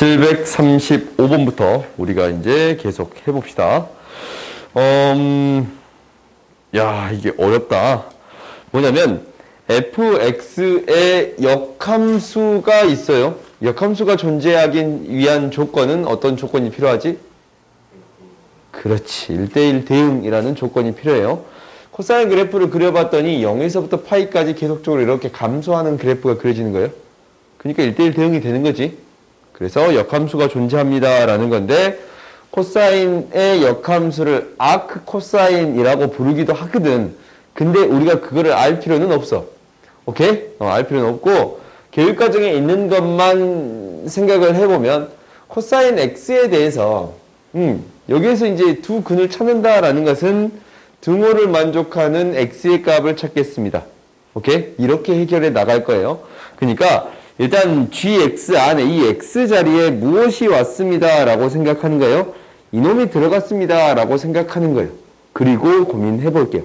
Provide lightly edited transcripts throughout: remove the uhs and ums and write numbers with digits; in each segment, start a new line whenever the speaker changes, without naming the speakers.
735번부터 우리가 이제 계속 해봅시다. 야, 이게 어렵다. 뭐냐면, fx의 역함수가 있어요. 역함수가 존재하기 위한 조건은 어떤 조건이 필요하지? 그렇지. 1대1 대응이라는 조건이 필요해요. 코사인 그래프를 그려봤더니 0에서부터 파이까지 계속적으로 이렇게 감소하는 그래프가 그려지는 거예요. 그러니까 1대1 대응이 되는 거지. 그래서 역함수가 존재합니다 라는 건데, 코사인의 역함수를 아크 코사인이라고 부르기도 하거든. 근데 우리가 그거를 알 필요는 없어. 오케이? 알 필요는 없고, 교육과정에 있는 것만 생각을 해보면, 코사인 x에 대해서 여기에서 이제 두 근을 찾는다라는 것은 등호를 만족하는 x의 값을 찾겠습니다. 오케이? 이렇게 해결해 나갈 거예요. 그러니까 일단 gx 안에 이 x 자리에 무엇이 왔습니다 라고 생각하는 거예요. 이놈이 들어갔습니다 라고 생각하는 거예요. 그리고 고민해 볼게요.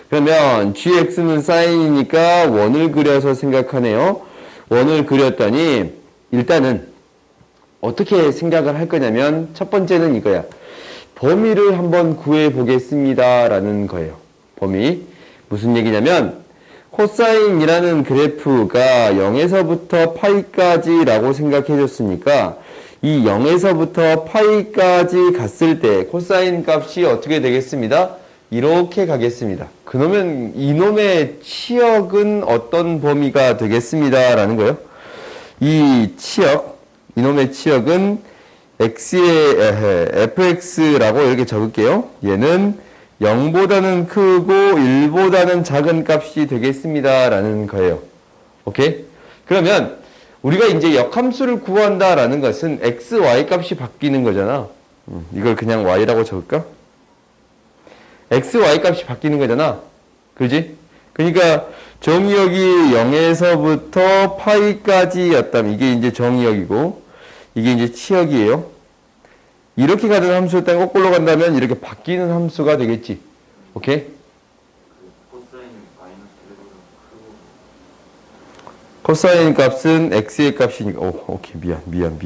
그러면 gx는 사인이니까 원을 그려서 생각하네요. 원을 그렸더니 일단은 어떻게 생각을 할 거냐면 첫 번째는 이거야. 범위를 한번 구해 보겠습니다 라는 거예요. 범위. 무슨 얘기냐면 코사인이라는 그래프가 0에서부터 파이까지 라고 생각해 줬으니까 이 0에서부터 파이까지 갔을 때 코사인 값이 어떻게 되겠습니다? 이렇게 가겠습니다. 그러면 이놈의 치역은 어떤 범위가 되겠습니다 라는 거예요. 이 치역, 이놈의 치역은 fx라고 이렇게 적을게요. 얘는 0보다는 크고 1보다는 작은 값이 되겠습니다 라는 거예요. 오케이? 그러면 우리가 이제 역함수를 구한다라는 것은 x, y 값이 바뀌는 거잖아. 이걸 그냥 y라고 적을까? x, y 값이 바뀌는 거잖아. 그지? 그러니까 정의역이 0에서부터 파이까지였다면 이게 이제 정의역이고 이게 이제 치역이에요. 이렇게 가는 함수였다면 거꾸로 간다면 이렇게 바뀌는 함수가 되겠지. 오케이? 코사인 값은 x의 값이니까 오케이. 미안.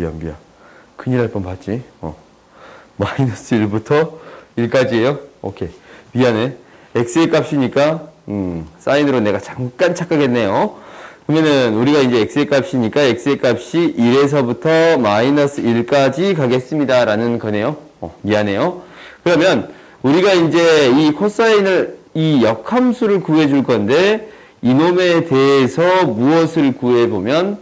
큰일 날 뻔 봤지. 마이너스 1부터 1까지예요. 오케이. 미안해. x의 값이니까 사인으로 내가 잠깐 착각했네요. 그러면은 우리가 이제 x의 값이니까 x의 값이 1에서부터 마이너스 1까지 가겠습니다 라는 거네요. 미안해요. 그러면 우리가 이제 이 코사인을 이 역함수를 구해줄 건데 이놈에 대해서 무엇을 구해보면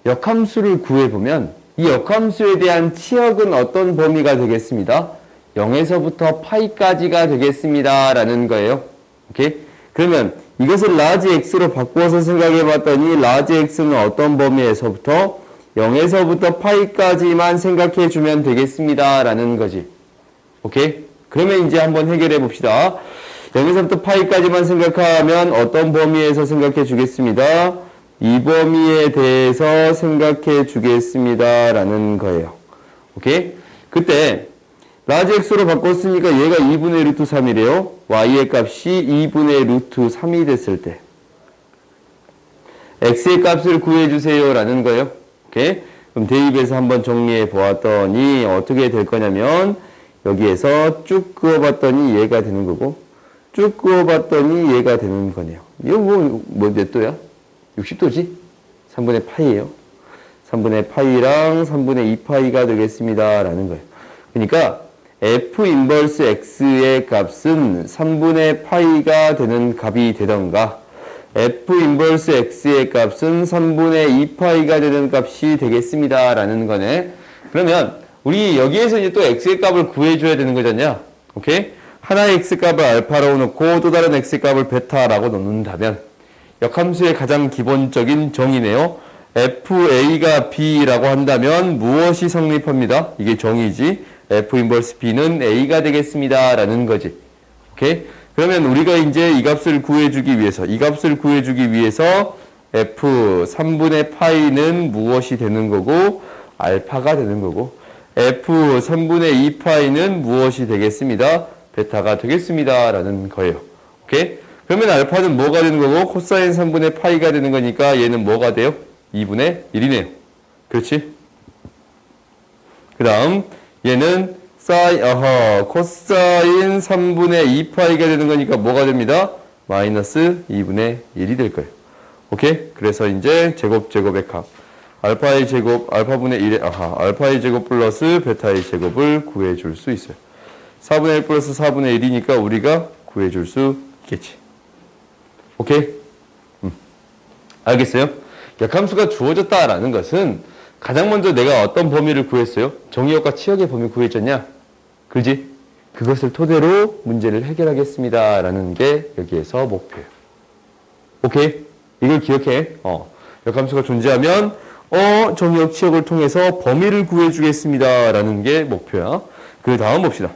역함수를 구해보면 이 역함수에 대한 치역은 어떤 범위가 되겠습니다. 0에서부터 파이까지가 되겠습니다 라는 거예요. 오케이? 그러면 이것을 라지 x로 바꾸어서 생각해 봤더니 라지 x는 어떤 범위에서부터 0에서부터 파이까지만 생각해 주면 되겠습니다 라는 거지. 오케이? 그러면 이제 한번 해결해 봅시다. 0에서부터 파이까지만 생각하면 어떤 범위에서 생각해 주겠습니다. 이 범위에 대해서 생각해 주겠습니다 라는 거예요. 오케이? 그때 라지 x로 바꿨으니까 얘가 2분의 루트 3이래요. y의 값이 2분의 루트 3이 됐을 때 x의 값을 구해주세요 라는 거예요. 오케이? 그럼 대입해서 한번 정리해 보았더니 어떻게 될 거냐면 여기에서 쭉 그어봤더니 얘가 되는 거고 쭉 그어봤더니 얘가 되는 거네요. 이거 뭐 몇 도야? 60도지? 3분의 파이예요. 3분의 파이랑 3분의 2파이가 되겠습니다 라는 거예요. 그러니까 f 인버스 x의 값은 3분의 파이가 되는 값이 되던가 f 인버스 x의 값은 3분의 2파이가 되는 값이 되겠습니다 라는 거네. 그러면 우리 여기에서 이제 또 x의 값을 구해줘야 되는 거잖냐. 오케이? 하나의 x값을 알파라고 놓고 또 다른 x값을 베타라고 놓는다면 역함수의 가장 기본적인 정의네요. fa가 b라고 한다면 무엇이 성립합니다. 이게 정의지. f 인버스 b는 a가 되겠습니다 라는 거지. 오케이? 그러면 우리가 이제 이 값을 구해주기 위해서 f 3분의 파이는 무엇이 되는 거고 알파가 되는 거고 f 3분의 2 파이는 무엇이 되겠습니다. 베타가 되겠습니다 라는 거예요. 오케이? 그러면 알파는 뭐가 되는 거고 코사인 3분의 파이가 되는 거니까 얘는 뭐가 돼요? 2분의 1이네요. 그렇지? 그 다음 얘는 코사인 3분의 2파이가 되는 거니까 뭐가 됩니다? 마이너스 2분의 1이 될 거예요. 오케이? 그래서 이제 제곱의 값. 알파의 제곱, 알파분의 1의, 알파의 제곱 플러스 베타의 제곱을 구해줄 수 있어요. 4분의 1 플러스 4분의 1이니까 우리가 구해줄 수 있겠지. 오케이? 알겠어요? 역함수가 주어졌다라는 것은 가장 먼저 내가 어떤 범위를 구했어요? 정의역과 치역의 범위 구했잖냐? 그지? 그것을 토대로 문제를 해결하겠습니다. 라는 게 여기에서 목표예요. 오케이? 이걸 기억해. 역함수가 존재하면 정의역 치역을 통해서 범위를 구해주겠습니다. 라는 게 목표야. 그 다음 봅시다.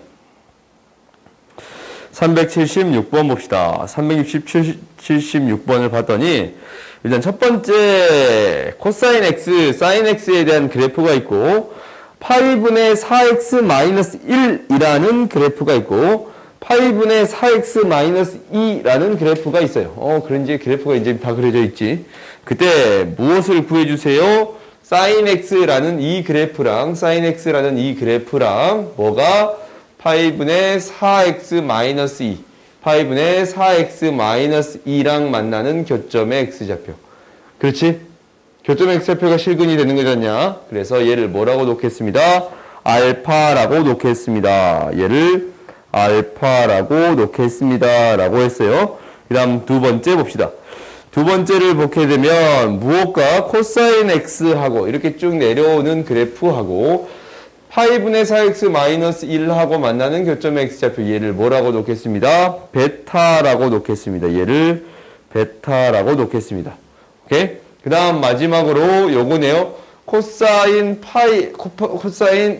376번 봅시다. 376번을 봤더니 일단 첫 번째 코사인 x, 사인 x에 대한 그래프가 있고 파이분의 4x-1이라는 그래프가 있고 파이분의 4x-2라는 그래프가 있어요. 그런지 그래프가 이제 다 그려져 있지. 그때 무엇을 구해주세요? 사인 x라는 이 그래프랑 사인 x라는 이 그래프랑 뭐가 파이분의 4x-2 파이분의 4x-2랑 만나는 교점의 x좌표. 그렇지? 교점의 x좌표가 실근이 되는 거잖냐? 그래서 얘를 뭐라고 놓겠습니다? 알파라고 놓겠습니다. 얘를 알파라고 놓겠습니다. 라고 했어요. 그 다음 두 번째 봅시다. 두 번째를 보게 되면 무엇과 코사인 x하고 이렇게 쭉 내려오는 그래프하고 파이분의 4x-1하고 만나는 교점의 x좌표 얘를 뭐라고 놓겠습니다? 베타라고 놓겠습니다. 얘를 베타라고 놓겠습니다. 오케이? 그 다음 마지막으로 요거네요. 코사인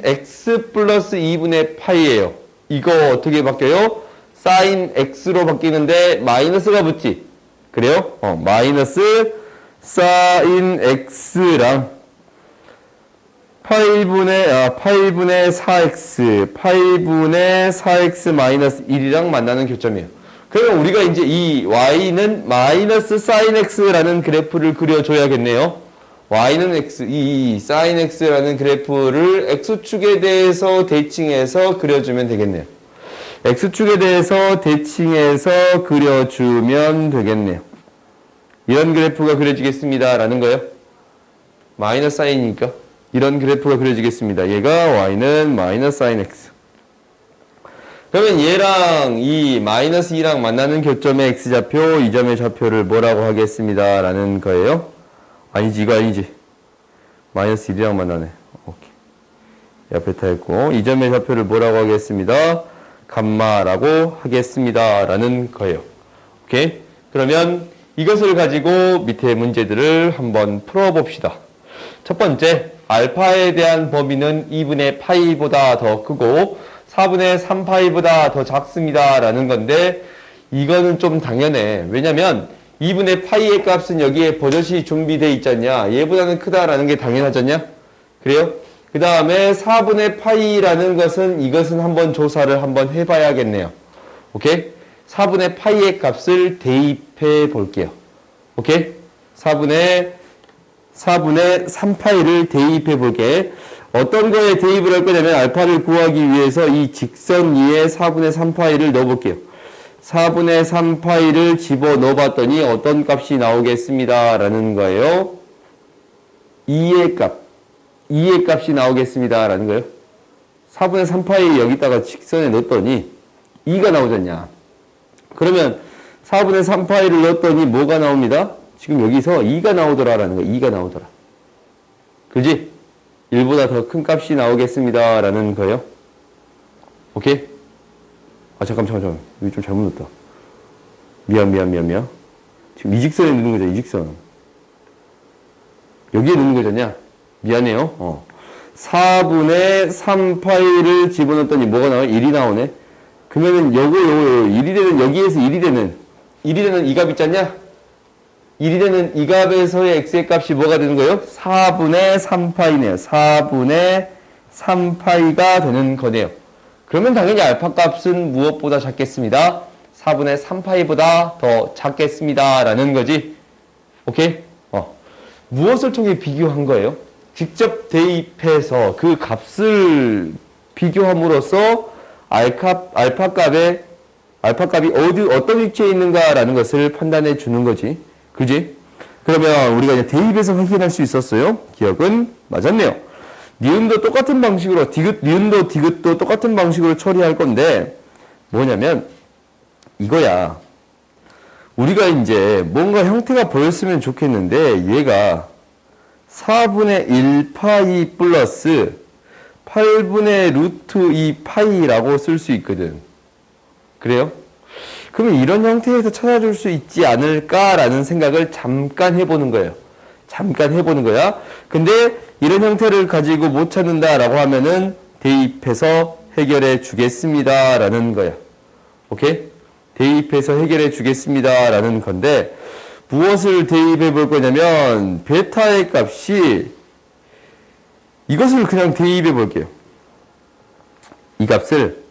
x 플러스 2분의 파이예요. 이거 어떻게 바뀌어요? 사인 x로 바뀌는데 마이너스가 붙지. 그래요? 마이너스 사인 x랑 파이분의 4x, 파이분의 4x-1이랑 만나는 교점이에요. 그러면 우리가 이제 이 y는 마이너스 사인 x라는 그래프를 그려줘야겠네요. y는 x, 이 사인 x라는 그래프를 x축에 대해서 대칭해서 그려주면 되겠네요. x축에 대해서 대칭해서 그려주면 되겠네요. 이런 그래프가 그려지겠습니다. 라는 거예요. 마이너스 사인이니까. 이런 그래프가 그려지겠습니다. 얘가 y는 마이너스 사인 x. 그러면 얘랑 이 마이너스 2랑 만나는 교점의 x좌표, 이 점의 좌표를 뭐라고 하겠습니다. 라는 거예요. 아니지, 이거 아니지. 마이너스 1이랑 만나네. 오케이. 옆에 타 있고, 이 점의 좌표를 뭐라고 하겠습니다. 감마라고 하겠습니다. 라는 거예요. 오케이. 그러면 이것을 가지고 밑에 문제들을 한번 풀어봅시다. 첫 번째, 알파에 대한 범위는 2분의 파이보다 더 크고 4분의 3파이보다 더 작습니다. 라는 건데 이거는 좀 당연해. 왜냐면 2분의 파이의 값은 여기에 버젓이 준비되어 있잖냐. 얘보다는 크다라는 게 당연하잖냐. 그래요? 그 다음에 4분의 파이라는 것은 이것은 한번 조사를 한번 해봐야겠네요. 오케이? 4분의 파이의 값을 대입해 볼게요. 오케이? 4분의 3파이를 대입해 볼게. 어떤 거에 대입을 할 거냐면 알파를 구하기 위해서 이 직선 위에 4분의 3파이를 넣어볼게요. 4분의 3파이를 집어넣어 봤더니 어떤 값이 나오겠습니다. 라는 거예요. 2의 값이 나오겠습니다. 라는 거예요. 4분의 3파이 여기다가 직선에 넣었더니 2가 나오잖냐. 그러면 4분의 3파이를 넣었더니 뭐가 나옵니다? 지금 여기서 2가 나오더라 라는 거예요. 2가 나오더라. 그지? 1보다 더 큰 값이 나오겠습니다. 라는 거예요. 오케이? 잠깐. 여기 좀 잘못 넣었다. 미안. 지금 이 직선에 넣는 거잖아, 이 직선. 여기에 넣는 거잖냐? 미안해요. 4분의 3파이를 집어넣었더니 뭐가 나와요? 1이 나오네. 그러면은 요거 1이 되는, 여기에서 1이 되는 이 값 있잖냐? 1이 되는 이 값에서의 x의 값이 뭐가 되는 거예요? 4분의 3파이네요. 4분의 3파이가 되는 거네요. 그러면 당연히 알파 값은 무엇보다 작겠습니다. 4분의 3파이보다 더 작겠습니다. 라는 거지. 오케이? 무엇을 통해 비교한 거예요? 직접 대입해서 그 값을 비교함으로써 알파 값이 어떤 위치에 있는가라는 것을 판단해 주는 거지. 그지? 그러면 우리가 이제 대입해서 확인할 수 있었어요. 기억은 맞았네요. 니은도 똑같은 방식으로, 니은도 디귿도 똑같은 방식으로 처리할 건데, 뭐냐면, 이거야. 우리가 이제 뭔가 형태가 보였으면 좋겠는데, 얘가 4분의 1 파이 플러스 8분의 루트 2 파이라고 쓸 수 있거든. 그래요? 그러면 이런 형태에서 찾아줄 수 있지 않을까라는 생각을 잠깐 해보는 거예요. 잠깐 해보는 거야. 근데 이런 형태를 가지고 못 찾는다라고 하면은 대입해서 해결해 주겠습니다. 라는 거야. 오케이? 대입해서 해결해 주겠습니다. 라는 건데, 무엇을 대입해 볼 거냐면, 베타의 값이, 이것을 그냥 대입해 볼게요. 이 값을,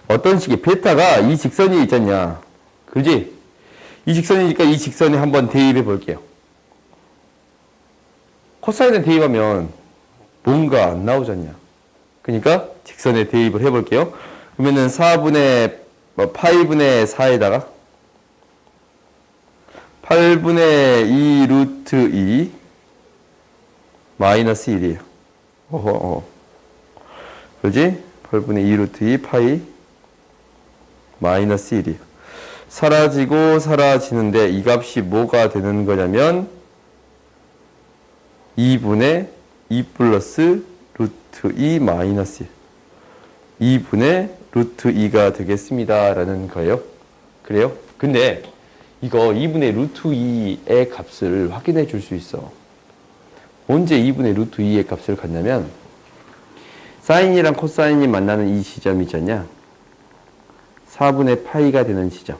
어떤 식의, 베타가 이 직선이 있잖냐. 그지? 이 직선이니까 이 직선에 한번 대입해 볼게요. 코사인에 대입하면 뭔가 안 나오잖냐. 그러니까 직선에 대입을 해 볼게요. 그러면은 8분의 4에다가 8분의 2 루트 2 마이너스 1이에요. 그러지? 8분의 2 루트 2 파이 마이너스 1이에요. 사라지고 사라지는데 이 값이 뭐가 되는 거냐면 2분의 2 플러스 루트 2 마이너스 1. 2분의 루트 2가 되겠습니다. 라는 거예요. 그래요? 근데 이거 2분의 루트 2의 값을 확인해 줄 수 있어. 언제 2분의 루트 2의 값을 갖냐면 사인이랑 코사인이 만나는 이 지점 있잖냐. 4분의 파이가 되는 지점.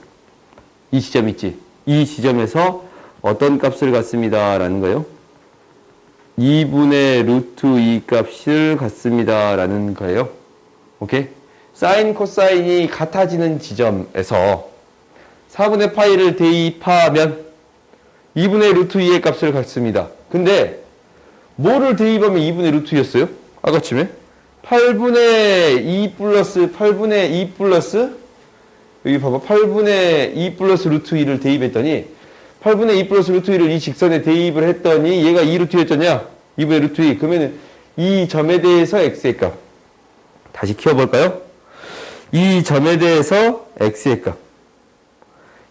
이 지점 있지. 이 지점에서 어떤 값을 갖습니다. 라는 거예요. 2분의 루트 2 값을 갖습니다. 라는 거예요. 오케이? 사인, 코사인이 같아지는 지점에서 4분의 파이를 대입하면 2분의 루트 2의 값을 갖습니다. 근데 뭐를 대입하면 2분의 루트 2였어요? 아까쯤에 8분의 2 플러스 8분의 2 플러스 여기 봐봐. 8분의 2 플러스 루트 2를 대입했더니 8분의 2 플러스 루트 2를 이 직선에 대입을 했더니 얘가 2 루트 2였잖냐? 2분의 루트 2. 그러면 이 점에 대해서 x의 값. 다시 키워볼까요? 이 점에 대해서 x의 값.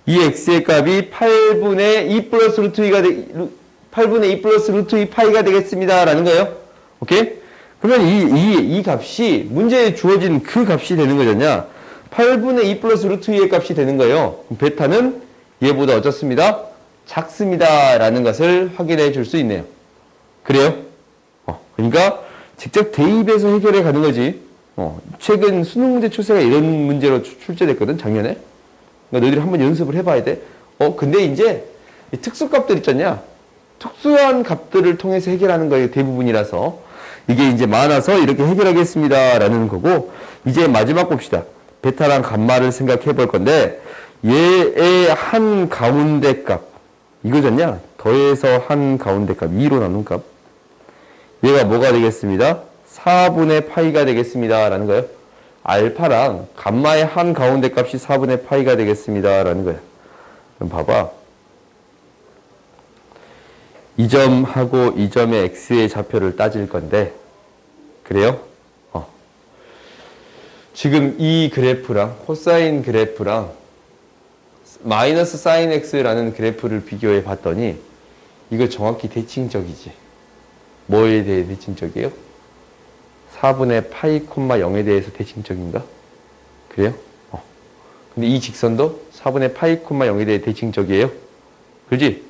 이 x의 값이 8분의 2 플러스 루트 2가 8분의 2 플러스 루트 2 파이가 되겠습니다. 라는 거예요. 오케이? 그러면 이 값이 문제에 주어진 그 값이 되는 거잖냐? 8분의 2 플러스 루트 2의 값이 되는 거예요. 베타는 얘보다 어떻습니다? 작습니다. 라는 것을 확인해 줄 수 있네요. 그래요? 그러니까 직접 대입해서 해결해 가는 거지. 최근 수능 문제 출제가 이런 문제로 출제됐거든, 작년에. 그러니까 너희들이 한번 연습을 해봐야 돼. 근데 이제 이 특수값들 있잖냐? 특수한 값들을 통해서 해결하는 거예요, 대부분이라서. 이게 이제 많아서 이렇게 해결하겠습니다. 라는 거고, 이제 마지막 봅시다. 베타랑 감마를 생각해 볼 건데, 얘의 한 가운데 값. 이거잖냐? 더해서 한 가운데 값. 2로 나눈 값. 얘가 뭐가 되겠습니다? 4분의 파이가 되겠습니다. 라는 거예요. 알파랑 감마의 한 가운데 값이 4분의 파이가 되겠습니다. 라는 거예요. 그럼 봐봐. 이 점하고 이 점의 x의 좌표를 따질 건데, 그래요? 지금 이 그래프랑 코사인 그래프랑 마이너스 사인 x라는 그래프를 비교해 봤더니 이거 정확히 대칭적이지. 뭐에 대해 대칭적이에요? 4분의 파이 콤마 0에 대해서 대칭적인가? 그래요? 근데 이 직선도 4분의 파이 콤마 0에 대해 대칭적이에요. 그렇지?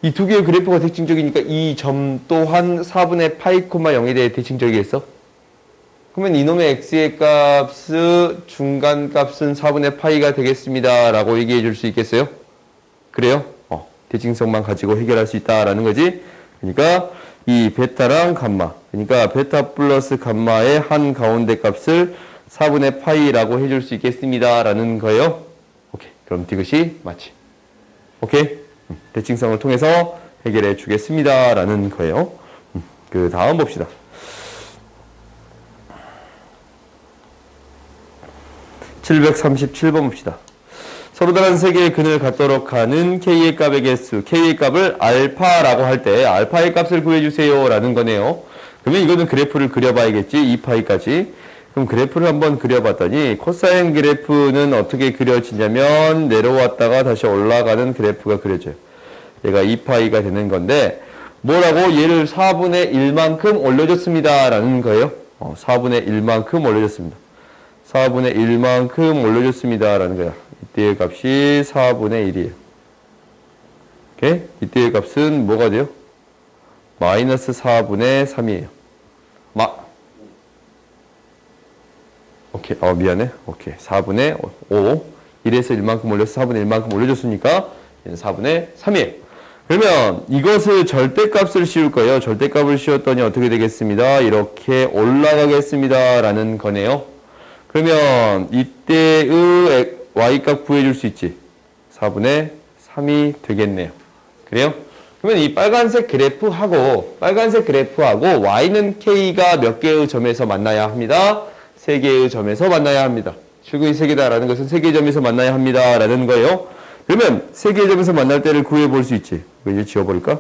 이 두 개의 그래프가 대칭적이니까 이 점 또한 4분의 파이 콤마 0에 대해 대칭적이겠어? 그러면 이놈의 x의 값의 중간 값은 4분의 파이가 되겠습니다. 라고 얘기해 줄 수 있겠어요? 그래요? 대칭성만 가지고 해결할 수 있다라는 거지. 그러니까 이 베타랑 감마. 그러니까 베타 플러스 감마의 한 가운데 값을 4분의 파이라고 해줄 수 있겠습니다. 라는 거예요. 오케이. 그럼 디귿이 맞지. 오케이. 대칭성을 통해서 해결해 주겠습니다. 라는 거예요. 그 다음 봅시다. 737번 봅시다. 서로 다른 세 개의 근을 갖도록 하는 K의 값의 개수, K의 값을 알파라고 할 때 알파의 값을 구해주세요 라는 거네요. 그러면 이거는 그래프를 그려봐야겠지. 2파이까지. 그럼 그래프를 한번 그려봤더니 코사인 그래프는 어떻게 그려지냐면 내려왔다가 다시 올라가는 그래프가 그려져요. 얘가 2파이가 되는 건데 뭐라고? 얘를 4분의 1만큼 올려줬습니다 라는 거예요. 4분의 1만큼 올려줬습니다. 4분의 1만큼 올려줬습니다 라는 거야. 이때의 값이 4분의 1이에요. 오케이? 이때의 값은 뭐가 돼요? 마이너스 4분의 3이에요. 오케이. 미안해. 오케이. 4분의 5. 1에서 1만큼 올려서 4분의 1만큼 올려줬으니까 얘는 4분의 3이에요. 그러면 이것을 절대값을 씌울 거예요. 절대값을 씌웠더니 어떻게 되겠습니다? 이렇게 올라가겠습니다 라는 거네요. 그러면 이때의 y값 구해줄 수 있지. 4분의 3이 되겠네요. 그래요? 그러면 이 빨간색 그래프하고 y는 k가 몇 개의 점에서 만나야 합니다? 3개의 점에서 만나야 합니다. 출근이 3개다라는 것은 3개의 점에서 만나야 합니다 라는 거예요. 그러면 3개의 점에서 만날 때를 구해볼 수 있지. 이제 지워버릴까?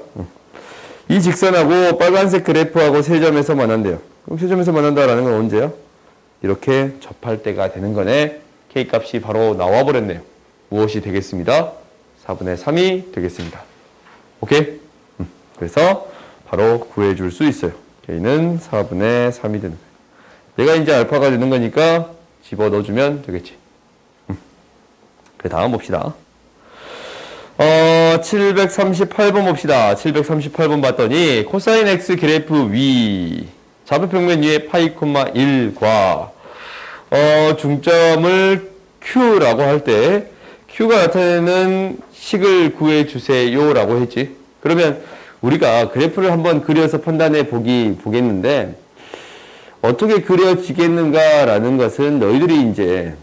이 직선하고 빨간색 그래프하고 3점에서 만난대요. 그럼 3점에서 만난다라는 건 언제야? 이렇게 접할 때가 되는 거네. K값이 바로 나와버렸네요. 무엇이 되겠습니다? 4분의 3이 되겠습니다. 오케이? 그래서 바로 구해줄 수 있어요. K는 4분의 3이 되는 거예요. 얘가 이제 알파가 되는 거니까 집어넣어주면 되겠지. 그 다음 봅시다. 738번 봅시다. 738번 봤더니 코사인 X 그래프 위 좌표평면 위에 파이, 1과 중점을 Q라고 할 때 Q가 나타내는 식을 구해주세요 라고 했지. 그러면 우리가 그래프를 한번 그려서 판단해 보겠는데 어떻게 그려지겠는가 라는 것은 너희들이 이제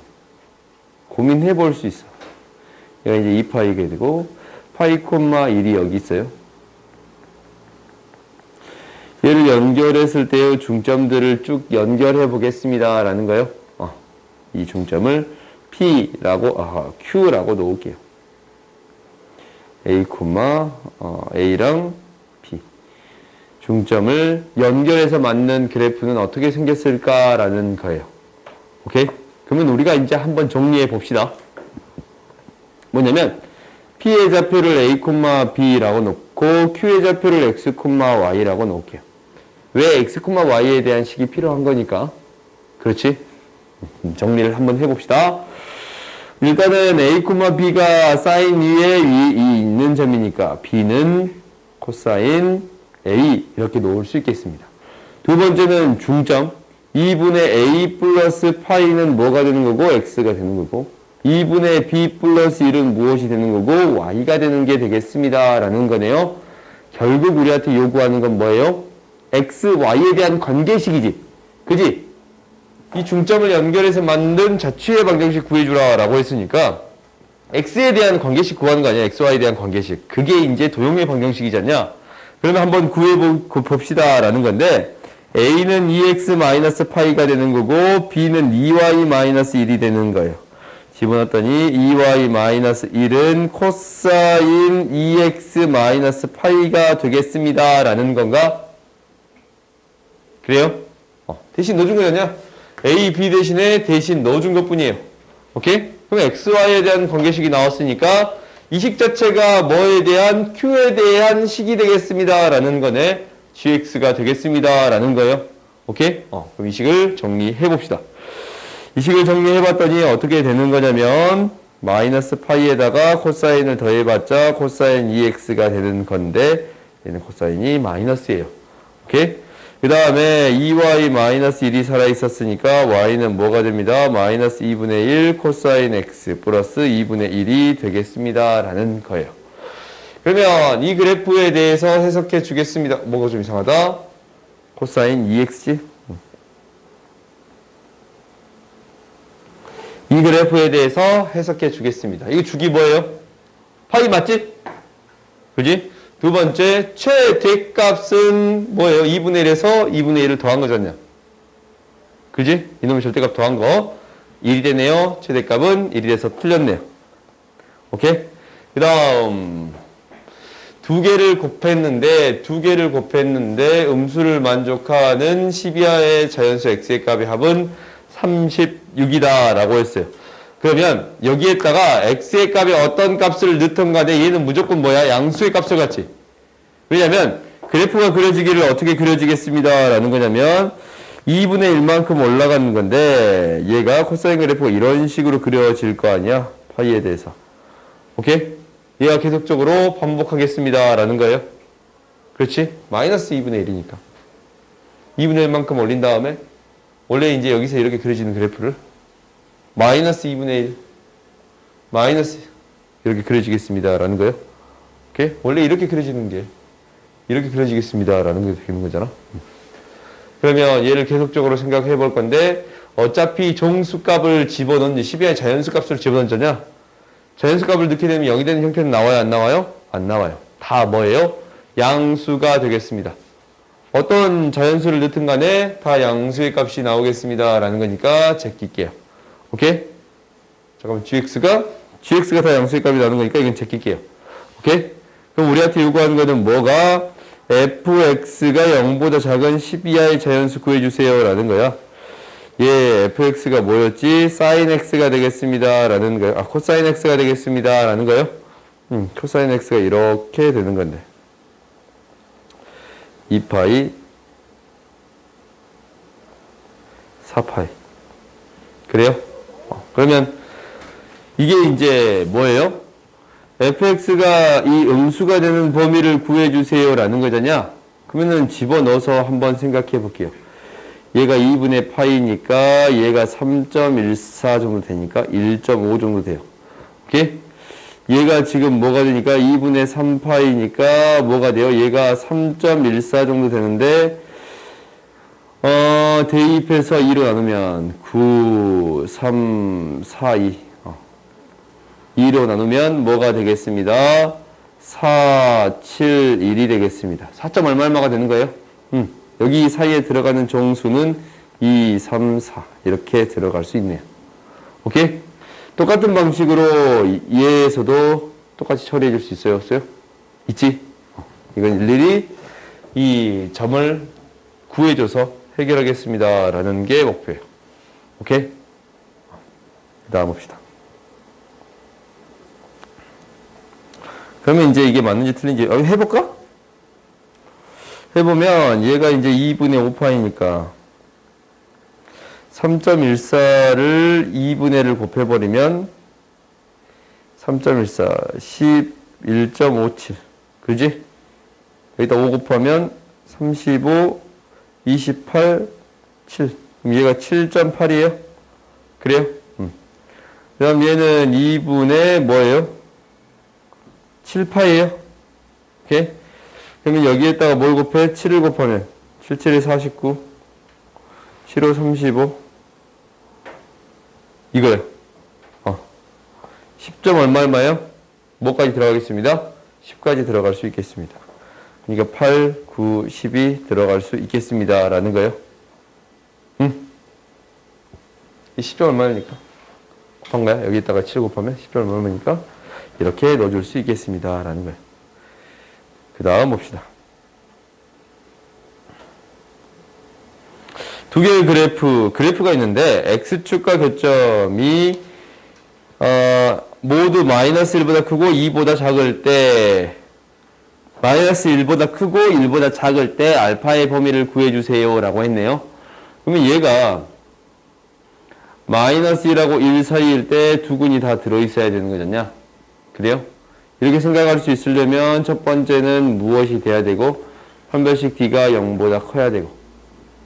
고민해 볼 수 있어. 얘가 이제 2파이가 되고 파이, 1이 여기 있어요. 얘를 연결했을 때의 중점들을 쭉 연결해 보겠습니다 라는 거예요. 이 중점을 P라고, Q라고 놓을게요. A, A랑 P. 중점을 연결해서 맞는 그래프는 어떻게 생겼을까라는 거예요. 오케이? 그러면 우리가 이제 한번 정리해 봅시다. 뭐냐면, P의 좌표를 A, B라고 놓고, Q의 좌표를 X, Y라고 놓을게요. 왜 X, Y에 대한 식이 필요한 거니까. 그렇지? 정리를 한번 해봅시다. 일단은 A, B가 사인 위에 있는 점이니까 B는 코사인 A 이렇게 놓을 수 있겠습니다. 두 번째는 중점 2분의 A 플러스 파이는 뭐가 되는 거고 X가 되는 거고 2분의 B 플러스 1은 무엇이 되는 거고 Y가 되는 게 되겠습니다 라는 거네요. 결국 우리한테 요구하는 건 뭐예요? X, Y에 대한 관계식이지. 그지? 이 중점을 연결해서 만든 자취의 방정식 구해주라 라고 했으니까 X에 대한 관계식 구하는 거 아니야? XY에 대한 관계식. 그게 이제 도형의 방정식이지 않냐? 그러면 한번 구해봅시다 라는 건데 A는 2x-파이가 되는 거고 B는 2y-1이 되는 거예요. 집어넣었더니 2y-1은 코사인 2x-파이가 되겠습니다 라는 건가? 그래요? 대신 넣어준 거냐? A, B 대신 넣어준 것 뿐이에요. 오케이? 그럼 XY에 대한 관계식이 나왔으니까 이 식 자체가 뭐에 대한 Q에 대한 식이 되겠습니다 라는 거네. GX가 되겠습니다 라는 거예요. 오케이? 그럼 이 식을 정리해 봅시다. 이 식을 정리해 봤더니 어떻게 되는 거냐면 마이너스 파이에다가 코사인을 더해봤자 코사인 2x가 되는 건데 얘는 코사인이 마이너스예요. 오케이? 그 다음에 2y-1이 살아있었으니까 y는 뭐가 됩니다? 마이너스 2분의 1 코사인 x 플러스 2분의 1이 되겠습니다 라는 거예요. 그러면 이 그래프에 대해서 해석해 주겠습니다. 뭐가 좀 이상하다? 코사인 2x지? 이 그래프에 대해서 해석해 주겠습니다. 이거 주기 뭐예요? 파이 맞지? 그지? 두 번째, 최대값은 뭐예요? 2분의 1에서 2분의 1을 더한 거잖냐. 그지? 이놈의 절대값 더한 거. 1이 되네요. 최대값은 1이 돼서 틀렸네요. 오케이? 그 다음, 두 개를 곱했는데 음수를 만족하는 12하의 자연수 x의 값의 합은 36이다 라고 했어요. 그러면 여기에다가 x의 값에 어떤 값을 넣든 간에 얘는 무조건 뭐야? 양수의 값을 갖지. 왜냐면 그래프가 그려지기를 어떻게 그려지겠습니다 라는 거냐면 2분의 1만큼 올라가는 건데 얘가 코사인 그래프가 이런 식으로 그려질 거 아니야? 파이에 대해서. 오케이? 얘가 계속적으로 반복하겠습니다 라는 거예요. 그렇지? 마이너스 2분의 1이니까 2분의 1만큼 올린 다음에 원래 이제 여기서 이렇게 그려지는 그래프를 마이너스 2분의 1 마이너스 이렇게 그려지겠습니다 라는 거예요. 오케이? 원래 이렇게 그려지는 게 이렇게 그려지겠습니다 라는 게 되는 거잖아. 그러면 얘를 계속적으로 생각해 볼 건데 어차피 종수값을 집어넣는 12의 자연수값을 집어넣잖냐. 자연수값을 넣게 되면 0이 되는 형태는 나와요? 안 나와요? 안 나와요. 다 뭐예요? 양수가 되겠습니다. 어떤 자연수를 넣든 간에 다 양수의 값이 나오겠습니다 라는 거니까 제낄게요. 오케이? 잠깐만 gx가 다 양수의 값이 나오는 거니까 이건 제낄게요. 오케이? 그럼 우리한테 요구하는 거는 뭐가? fx가 0보다 작은 12하의 자연수 구해주세요 라는 거야. 예, fx가 뭐였지? sin x가 되겠습니다 라는 거예요. 아, 코사인 x가 되겠습니다 라는 거예요. 코사인 x가 이렇게 되는 건데 2파이 4파이 그래요? 그러면 이게 이제 뭐예요? fx가 이 음수가 되는 범위를 구해주세요 라는 거잖냐. 그러면은 집어넣어서 한번 생각해 볼게요. 얘가 2분의 파이니까 얘가 3.14 정도 되니까 1.5 정도 돼요. 오케이? 얘가 지금 뭐가 되니까 2분의 3파이니까 뭐가 돼요? 얘가 3.14 정도 되는데 대입해서 2로 나누면 9, 3, 4, 2 2로 나누면 뭐가 되겠습니다? 4, 7, 1이 되겠습니다. 4점 얼마가 되는 거예요? 여기 사이에 들어가는 정수는 2, 3, 4 이렇게 들어갈 수 있네요. 오케이? 똑같은 방식으로 얘에서도 똑같이 처리해 줄 수 있어요? 없어요? 있지? 이건 일일이 이 점을 구해줘서 해결하겠습니다 라는 게 목표예요. 오케이? 그 다음 봅시다. 그러면 이제 이게 맞는지 틀린지 해볼까? 해보면 얘가 이제 2분의 5파이니까 3.14를 2분의 1을 곱해버리면 3.14 11.57 그지? 여기다 5 곱하면 35 28 7 그럼 얘가 7.8이에요? 그래요? 그럼 얘는 2분의 뭐예요? 7파이에요? 오케이? 그러면 여기에다가 뭘 곱해? 7을 곱하면 7, 7이 49 7, 5, 35 이거요. 10점 얼마예요? 뭐까지 들어가겠습니다? 10까지 들어갈 수 있겠습니다. 그러니까 8, 9, 10이 들어갈 수 있겠습니다 라는 거예요. 이 10점 얼마니까? 곱한 거야? 여기에다가 7 곱하면 10점 얼마니까? 이렇게 넣어줄 수 있겠습니다 라는 거예요. 그 다음 봅시다. 두 개의 그래프가 있는데 x축과 교점이 모두 마이너스 1보다 크고 2보다 작을 때 마이너스 1보다 크고 1보다 작을 때 알파의 범위를 구해주세요 라고 했네요. 그러면 얘가 마이너스 1하고 1 사이일 때 두 근이 다 들어있어야 되는 거잖냐. 그래요? 이렇게 생각할 수 있으려면 첫 번째는 무엇이 돼야 되고 판별식 D가 0보다 커야 되고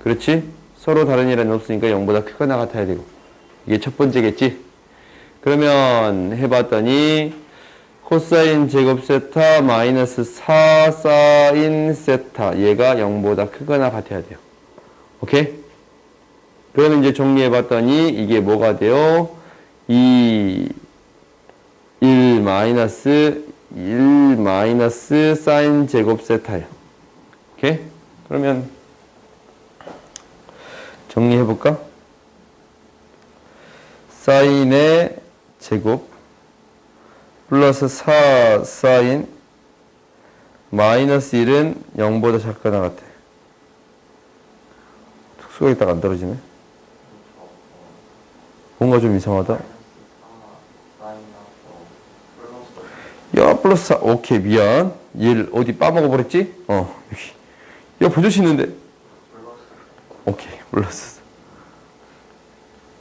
그렇지? 서로 다른 일은 없으니까 0보다 크거나 같아야 되고 이게 첫 번째겠지? 그러면 해봤더니 코사인 제곱 세타 마이너스 4 사인 세타 얘가 0보다 크거나 같아야 돼요. 오케이? 그러면 이제 정리해봤더니 이게 뭐가 돼요? 1 마이너스 1 마이너스 사인 제곱 세타예요. 오케이? 그러면 정리해볼까? 사인의 제곱 플러스 4 사인 마이너스 1은 0보다 작거나 같아. 특수가 있다가 안 떨어지네. 뭔가 좀 이상하다. 야, 플러스 4. 오케이, 미안. 1 어디 빠먹어버렸지? 여기. 야, 버젓이 있는데. 오케이, 플러스.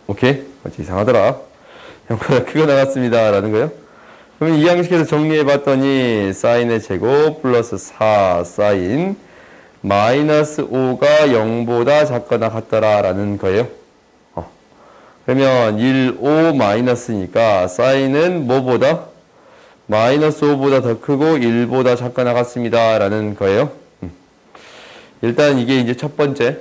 오케이. 맞지? 이상하더라. 0보다 크게 나갔습니다. 라는 거요. 그러면 이 양식에서 정리해봤더니 사인의 제곱 플러스 4 사인 마이너스 5가 0보다 작거나 같더라 라는 거예요. 그러면 1, 5 마이너스니까 사인은 뭐보다? 마이너스 5보다 더 크고 1보다 작거나 같습니다 라는 거예요. 일단 이게 이제 첫 번째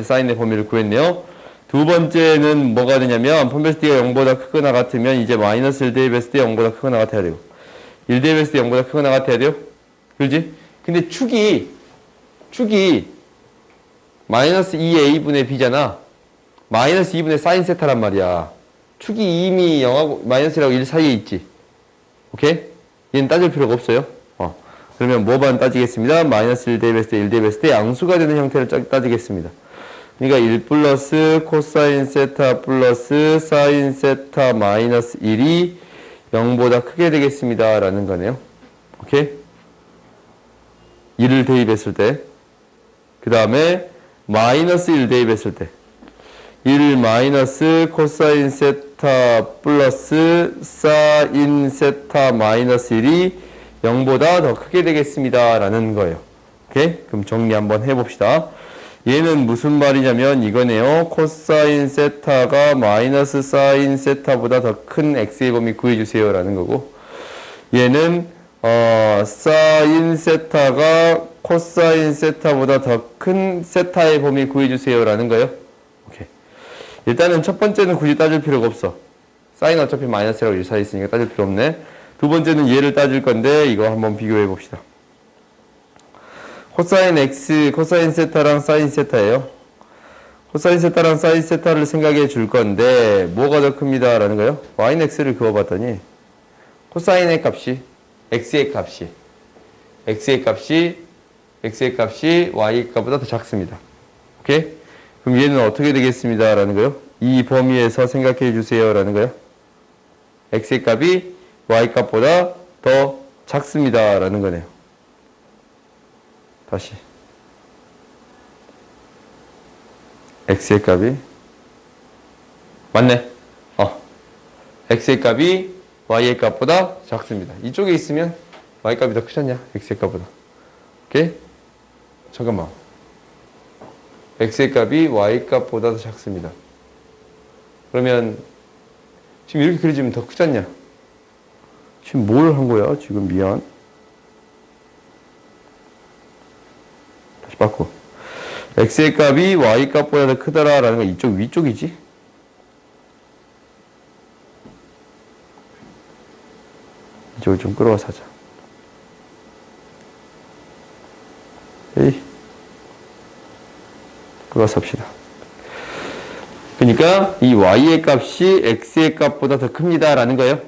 사인의 범위를 구했네요. 두 번째는 뭐가 되냐면 분배수 t가 0보다 크거나 같으면 이제 마이너스 1 대입했을 때 0보다 크거나 같아야 되고 1 대입했을 때 0보다 크거나 같아야 돼요. 그렇지? 근데 축이 마이너스 2a분의 b잖아. 마이너스 2분의 사인 세타란 말이야. 축이 이미 0하고 마이너스 1하고 1 사이에 있지. 오케이? 얘는 따질 필요가 없어요. 그러면 뭐만 따지겠습니다. 마이너스 1 대입했을 때 1 대입했을 때 양수가 되는 형태를 따지겠습니다. 그러니까 1 플러스 코사인 세타 플러스 사인 세타 마이너스 1이 0보다 크게 되겠습니다. 라는 거네요. 오케이? 1을 대입했을 때. 그 다음에 마이너스 1 대입했을 때. 1 마이너스 코사인 세타 플러스 사인 세타 마이너스 1이 0보다 더 크게 되겠습니다. 라는 거예요. 오케이? 그럼 정리 한번 해봅시다. 얘는 무슨 말이냐면 이거네요. 코사인 세타가 마이너스 사인 세타보다 더 큰 x의 범위 구해주세요. 라는 거고 얘는 사인 세타가 코사인 세타보다 더 큰 세타의 범위 구해주세요. 라는 거예요. 오케이. 일단은 첫 번째는 굳이 따질 필요가 없어. 사인 어차피 마이너스라고 1 사이에 있으니까 따질 필요 없네. 두 번째는 얘를 따질 건데 이거 한번 비교해 봅시다. 코사인 x, 코사인 세타랑 사인 세타예요. 코사인 세타랑 사인 세타를 생각해 줄 건데 뭐가 더 큽니다. 라는 거예요. y는 x를 그어봤더니 코사인의 값이 x의 값이 y 값보다 더 작습니다. 오케이? 그럼 얘는 어떻게 되겠습니다. 라는 거예요. 이 범위에서 생각해 주세요. 라는 거예요. x의 값이 y 값보다 더 작습니다. 라는 거네요. 다시 x의 값이 맞네. x의 값이 y의 값보다 작습니다. 이쪽에 있으면 y 값이 더 크지 않냐? x의 값보다. 오케이? 잠깐만. x의 값이 y 값보다 더 작습니다. 그러면 지금 이렇게 그려지면 더 크지 않냐? 지금 뭘 한 거야? 지금 미안. 다시 바꿔. x의 값이 y 값보다 더 크다라는 건 이쪽 위쪽이지? 이쪽을 좀 끌어와서 하자. 에이. 끌어와서 합시다. 그러니까 이 y의 값이 x의 값보다 더 큽니다. 라는 거예요.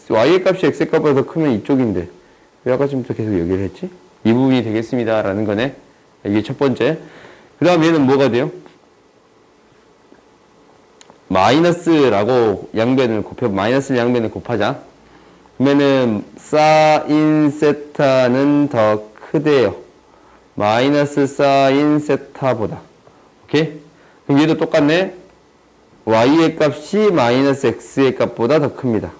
y의 값이 x의 값보다 더 크면 이쪽인데 왜 아까 지금부터 계속 얘기를 했지? 이 부분이 되겠습니다. 라는 거네. 이게 첫 번째. 그 다음 얘는 뭐가 돼요? 마이너스라고 양변을 마이너스 양변을 곱하자. 그러면은 사인 세타는 더 크대요. 마이너스 사인 세타보다. 오케이? 그럼 얘도 똑같네. y의 값이 마이너스 x의 값보다 더 큽니다.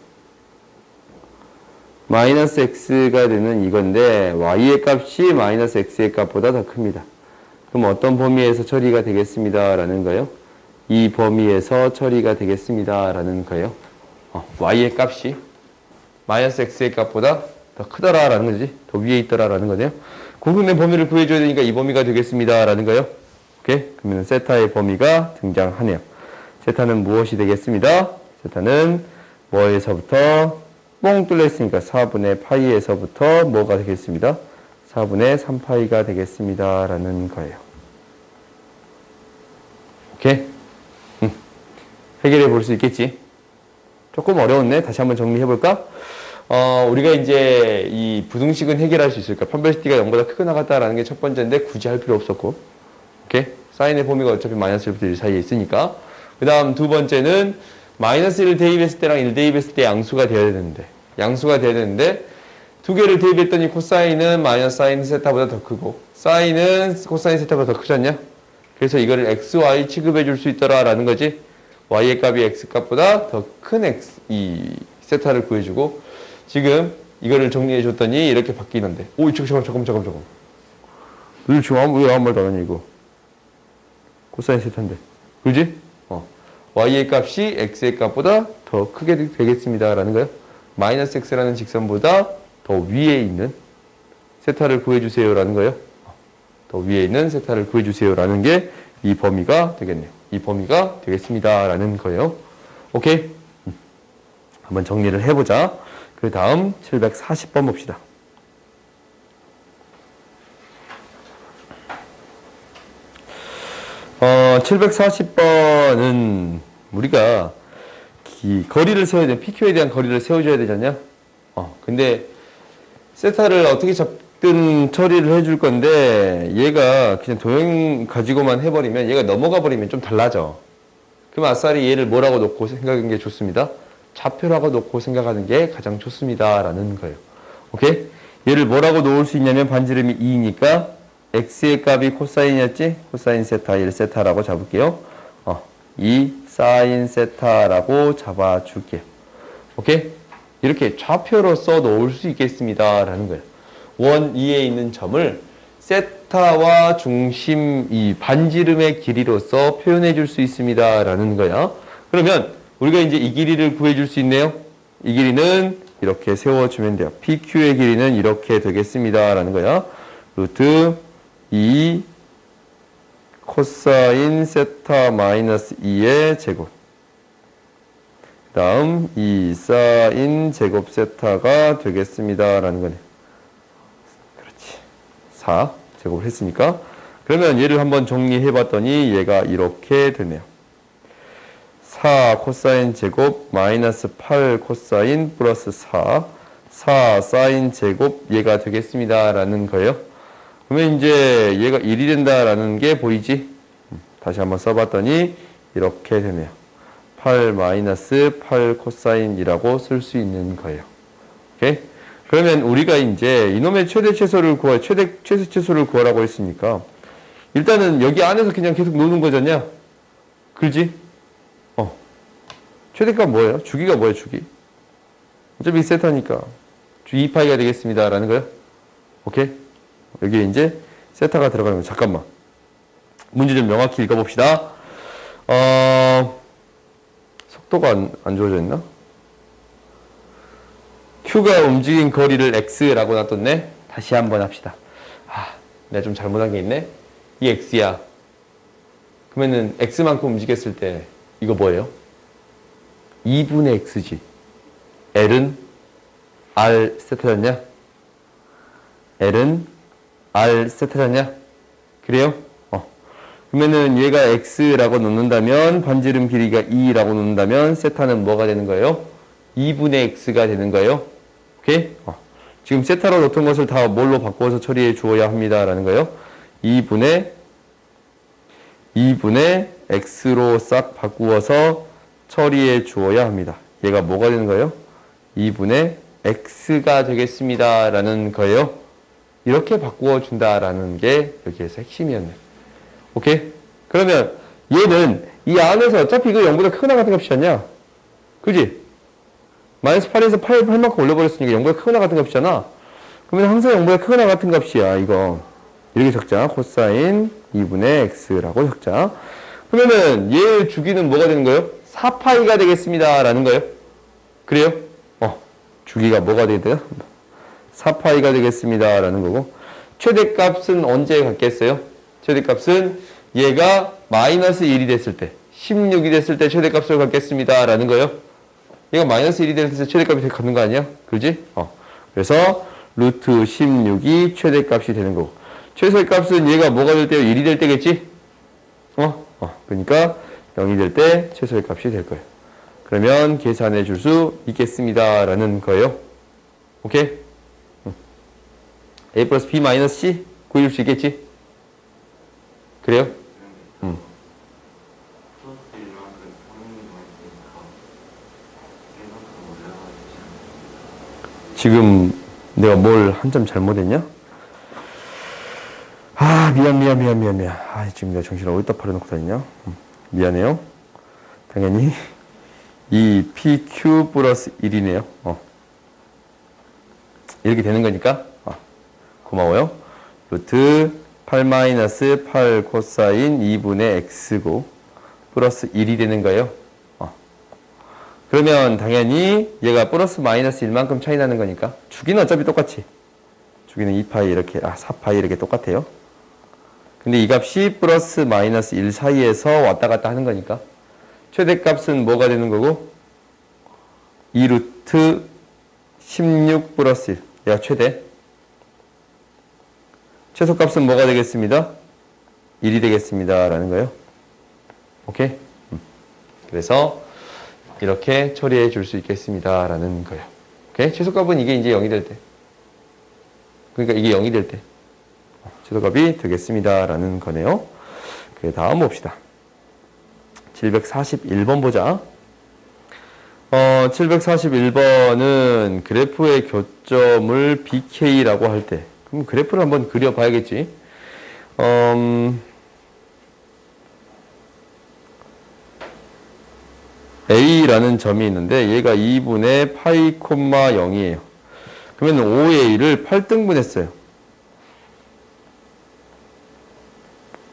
마이너스 x가 되는 이건데 y의 값이 마이너스 x의 값보다 더 큽니다. 그럼 어떤 범위에서 처리가 되겠습니다. 라는 거예요. 이 범위에서 처리가 되겠습니다. 라는 거예요. y의 값이 마이너스 x의 값보다 더 크더라 라는 거지. 더 위에 있더라 라는 거네요. 공통된 범위를 구해줘야 되니까 이 범위가 되겠습니다. 라는 거예요. 오케이? 그러면 세타의 범위가 등장하네요. 세타는 무엇이 되겠습니다. 세타는 뭐에서부터 뻥 뚫려 있으니까 4분의 파이에서부터 뭐가 되겠습니다? 4분의 3파이가 되겠습니다. 라는 거예요. 오케이? 해결해 볼 수 있겠지? 조금 어려웠네. 다시 한번 정리해 볼까? 우리가 이제 이 부등식은 해결할 수 있을까? 판별식 D가 0보다 크게 나갔다라는 게 첫 번째인데 굳이 할 필요 없었고. 오케이? 사인의 범위가 어차피 마이너스 1부터 1 사이에 있으니까. 그 다음 두 번째는 마이너스 1을 대입했을 때랑 1 대입했을 때 양수가 되어야 되는데 두 개를 대입했더니 코사인은 마이너스 사인 세타보다 더 크고 사인은 코사인 세타보다 더 크지 않냐? 그래서 이거를 xy 취급해 줄 수 있더라 라는 거지. y의 값이 x 값보다 더 큰 x 이 세타를 구해주고 지금 이거를 정리해 줬더니 이렇게 바뀌는데 오 잠깐 너 지금 왜 아무 말도 안 하냐 이거 코사인 세타인데 그지? y의 값이 x의 값보다 더 크게 되겠습니다 라는 거예요. 마이너스 x라는 직선보다 더 위에 있는 세타를 구해주세요 라는 거예요. 더 위에 있는 세타를 구해주세요 라는 게 이 범위가 되겠네요. 이 범위가 되겠습니다 라는 거예요. 오케이? 한번 정리를 해보자. 그 다음 740번 봅시다. 740번은 우리가 거리를 세워야 돼. PQ에 대한 거리를 세워줘야 되지 않냐? 근데 세타를 어떻게 잡든 처리를 해줄 건데 얘가 그냥 도형 가지고만 해버리면 얘가 넘어가 버리면 좀 달라져. 그럼 아싸리 얘를 뭐라고 놓고 생각하는 게 좋습니다. 좌표라고 놓고 생각하는 게 가장 좋습니다 라는 거예요. 오케이? 얘를 뭐라고 놓을 수 있냐면 반지름이 2니까 x의 값이 코사인이었지? 코사인 세타 1세타라고 잡을게요. 2 사인 세타라고 잡아줄게요. 오케이? 이렇게 좌표로 써 놓을 수 있겠습니다 라는 거예요. 원 2에 있는 점을 세타와 중심 이 반지름의 길이로서 표현해 줄 수 있습니다 라는 거야. 그러면 우리가 이제 이 길이를 구해 줄 수 있네요. 이 길이는 이렇게 세워주면 돼요. PQ의 길이는 이렇게 되겠습니다 라는 거야. 루트 2 코사인 세타 마이너스 2의 제곱. 그 다음 2 사인 제곱 세타가 되겠습니다 라는 거네. 그렇지. 4 제곱을 했으니까. 그러면 얘를 한번 정리해 봤더니 얘가 이렇게 되네요. 4 코사인 제곱 마이너스 8 코사인 플러스 4 사인 제곱 얘가 되겠습니다 라는 거예요. 그러면 이제 얘가 1이 된다라는 게 보이지? 다시 한번 써봤더니 이렇게 되네요. 8 마이너스 8 코사인이라고 쓸 수 있는 거예요. 오케이? 그러면 우리가 이제 이놈의 최대 최소를 최소 최소를 구하라고 했으니까 일단은 여기 안에서 그냥 계속 노는 거잖냐? 그지? 최대값 뭐예요? 주기가 뭐예요, 주기? 어차피 세타니까 주 2파이가 되겠습니다 라는 거예요. 오케이? 여기에 이제 세타가 들어가는 거. 잠깐만. 문제 좀 명확히 읽어봅시다. 속도가 안 좋아져 있나? Q가 움직인 거리를 X라고 놔뒀네? 다시 한번 합시다. 내가 좀 잘못한 게 있네? 이 X야. 그러면은 X만큼 움직였을 때 이거 뭐예요? 2분의 X지. L은 R 세타였냐? L은 R 세타잖냐? 그래요? 그러면은 얘가 X라고 놓는다면 반지름 길이가 2라고 놓는다면 세타는 뭐가 되는 거예요? 2분의 X가 되는 거예요. 오케이? 지금 세타로 놓던 것을 다 뭘로 바꿔서 처리해 주어야 합니다. 라는 거예요. 2분의 X로 싹 바꾸어서 처리해 주어야 합니다. 얘가 뭐가 되는 거예요? 2분의 X가 되겠습니다. 라는 거예요. 이렇게 바꾸어 준다라는 게 여기에서 핵심이었네. 오케이? 그러면 얘는 이 안에서 어차피 이거 0보다 크거나 같은 값이잖냐? 그지? 마이너스 8에서 8만큼 올려버렸으니까 0보다 크거나 같은 값이잖아. 그러면 항상 0보다 크거나 같은 값이야, 이거. 이렇게 적자. 코사인 2분의 X라고 적자. 그러면은 얘 주기는 뭐가 되는 거예요? 4파이가 되겠습니다. 라는 거예요. 그래요? 주기가 뭐가 되겠어요? 4파이가 되겠습니다. 라는 거고. 최대값은 언제 갖겠어요? 최대값은 얘가 마이너스 1이 됐을 때, 16이 됐을 때 최대값을 갖겠습니다. 라는 거예요. 얘가 마이너스 1이 되는 뜻은 최대값이 갖는 거 아니야? 그지? 그래서 루트 16이 최대값이 되는 거고. 최소의 값은 얘가 뭐가 될 때요? 1이 될 때겠지? 그러니까 0이 될 때 최소의 값이 될 거예요. 그러면 계산해 줄 수 있겠습니다. 라는 거예요. 오케이? A 플러스 B 마이너스 C 구해줄 수 있겠지? 그래요? 지금 내가 뭘 한점 잘못했냐? 미안. 지금 내가 정신을 어디다 버려놓고 다니냐? 미안해요. 당연히 이 PQ 플러스 1이네요. 이렇게 되는 거니까 고마워요. 루트 8 마이너스 8 코사인 2분의 x고 플러스 1이 되는 거예요. 그러면 당연히 얘가 플러스 마이너스 1만큼 차이 나는 거니까 주기는 어차피 똑같이 주기는 2파이 이렇게 4파이 이렇게 똑같아요. 근데 이 값이 플러스 마이너스 1 사이에서 왔다 갔다 하는 거니까 최대값은 뭐가 되는 거고 2루트 16 플러스 1 얘가 최대 최소값은 뭐가 되겠습니다? 1이 되겠습니다 라는 거예요. 오케이? 그래서 이렇게 처리해 줄 수 있겠습니다 라는 거예요. 오케이? 최소값은 이게 이제 0이 될 때 그러니까 이게 0이 될 때 최소값이 되겠습니다 라는 거네요. 그 다음 봅시다. 741번 보자. 741번은 그래프의 교점을 BK라고 할 때 그럼 그래프를 한번 그려봐야겠지. A라는 점이 있는데 얘가 2분의 파이 콤마 0이에요. 그러면 5A를 8등분 했어요.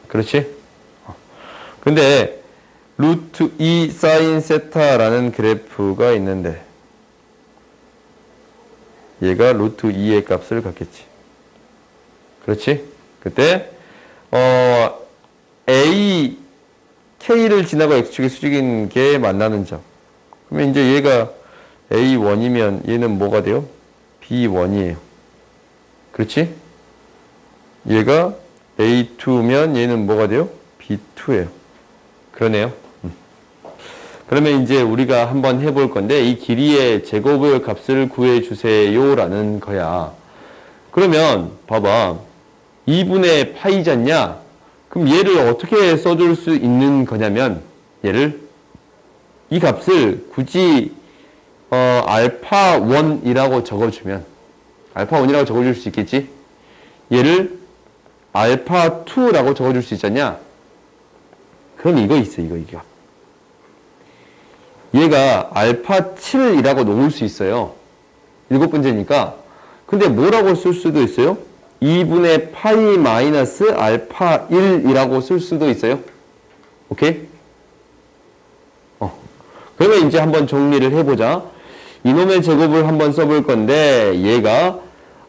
그렇지? 근데 루트 2 사인 세타라는 그래프가 있는데 얘가 루트 2의 값을 갖겠지. 그렇지? 그때 A K를 지나고 X축의 수직인 게 만나는 점. 그러면 이제 얘가 A1이면 얘는 뭐가 돼요? B1이에요. 그렇지? 얘가 A2면 얘는 뭐가 돼요? B2예요. 그러네요. 그러면 이제 우리가 한번 해볼 건데 이 길이의 제곱의 값을 구해주세요 라는 거야. 그러면 봐봐. 2분의 파이잖냐? 그럼 얘를 어떻게 써줄 수 있는 거냐면 얘를 이 값을 굳이 알파 1이라고 적어주면 알파 1이라고 적어줄 수 있겠지? 얘를 알파 2라고 적어줄 수 있잖냐? 그럼 이거 있어 이거 얘가 알파 7이라고 놓을 수 있어요. 7번째니까. 근데 뭐라고 쓸 수도 있어요? 2분의 파이 마이너스 알파 1이라고 쓸 수도 있어요. 오케이? 그러면 이제 한번 정리를 해보자. 이놈의 제곱을 한번 써볼 건데 얘가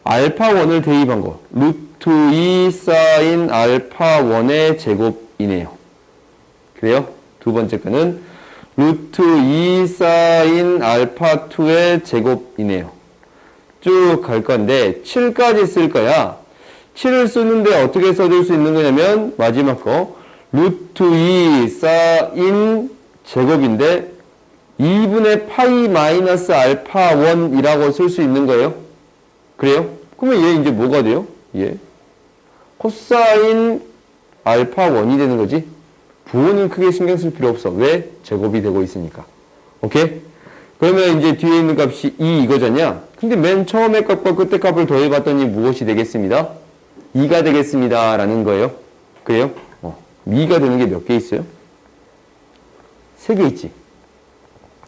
알파 1을 대입한 거 루트 2 사인 알파 1의 제곱이네요. 그래요? 두 번째 거는 루트 2 사인 알파 2의 제곱이네요. 쭉 갈 건데 7까지 쓸 거야. 7을 쓰는데 어떻게 써줄 수 있는 거냐면 마지막 거 루트 2 사인 제곱인데 2분의 파이 마이너스 알파 1이라고 쓸 수 있는 거예요. 그래요? 그러면 얘 이제 뭐가 돼요? 얘 코사인 알파 1이 되는 거지. 부호는 크게 신경 쓸 필요 없어. 왜? 제곱이 되고 있으니까. 오케이? 그러면 이제 뒤에 있는 값이 2 이거잖냐? 근데 맨 처음에 값과 끝에 값을 더해봤더니 무엇이 되겠습니다? 2가 되겠습니다. 라는 거예요. 그래요? 2가 되는 게 몇 개 있어요? 3개 있지.